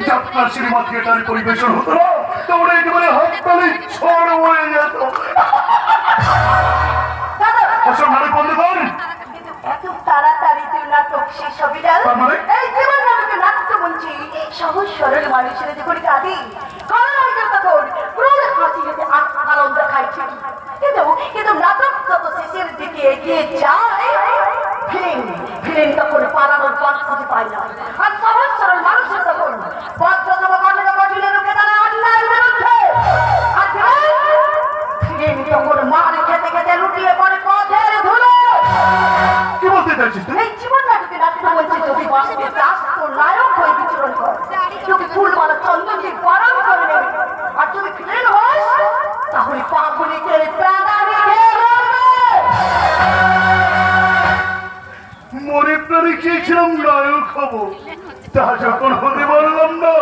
যাত্রা সিনেমা থিয়েটারে পরিবেশন হতো না, তোমরা একেবারে হাততালি ঝড় হয়ে যেত। আসল নাটক বন্ধ কর। এত তাড়াতাড়ি তুই নাটক শেষ হবে না? এই জীবন নাটকে নাট্য বলছি সহজ সরল মানুষের যখন কাঁদে তখন ক্রোধ হাসি হেঁটে আনন্দ খাইছে, কিন্তু নাটক যত শেষের দিকে এগিয়ে যায় ভিলেন তখন পালানোর পথ খুঁজে পায় না। আর সহজ সরল মানুষের তখন কঠিনের রূপে তারা অন্যায়ের বিরুদ্ধে, আর ভিলেন তখন মার খেতে খেতে লুটিয়ে পড়ে পথের ধুলো। কি বলতে চাইছিস তুই? এই জীবন নাটকে নাট্য বলছি যদি বাঁচতে চাস তো নায়ক হয়ে বিচরণ কর, তোকে ফুলমালা চন্দন দিয়ে গরম করে নেবে। আর যদি ভিলেন হস তাহলে পাগুলিকে প্রাণালি খেয়ে মরবে। মরে প্রাণী খেয়েছিলাম নায়ক হবো, তা যখন হতে পারলাম না,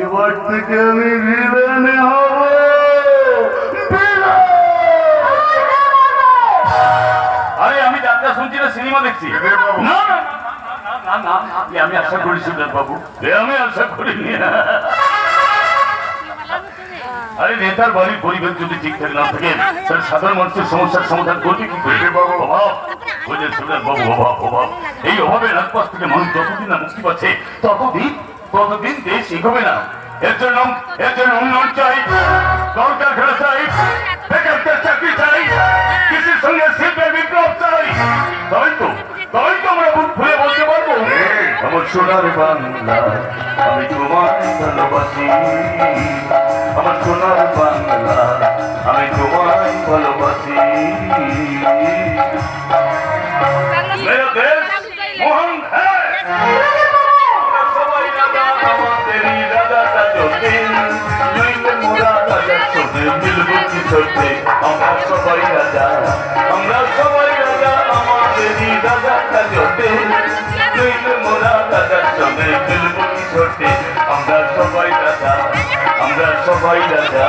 এবার থেকে আমি ভিলেন হব। আরে আমি যাত্রা শুনছি না, সিনেমা দেখছি। না না না না, আমি আশা করি সুদার বাবু, আমি আশা করিনি। আরে নেতার বাড়ির পরিবেশ যদি ঠিকঠাক না থাকে তাহলে সাধারণ মানুষের সমস্যার সমাধান করবে কি করে? অভাব, বুঝলেন সুদার বাবু, অভাব অভাব। এই অভাবের রাজপথ থেকে মানুষ যতদিন না মুক্তি পাচ্ছে ততদিন দেশ এগোবে না। এর জন্য উন্নয়ন চাই, কলকারখানা চাই, বেকারদের চাকরি চাই, কৃষির সঙ্গে শিল্পের বিপ্লব চাই। তবেই তো আমরা বুক খুলে বলতে পারবো, আমার সোনার বাংলা আমি তোমায় ভালোবাসি, আমার সোনার বাংলা আমি তোমায় ভালোবাসি। মেরা দেশ মহান হ্যায়, সবাই রাজা, আমাদেরই রাজাটা চলতে, নইলে মোরা রাজার সঙ্গে মিলবো কি চলতে। আমরা সবাই রাজা, আমাদেরই রাজাটা চলতে, নইলে মোরা রাজার সঙ্গে মিলবো কি চলতে। আমরা সবাই রাজা, আমরা সবাই রাজা।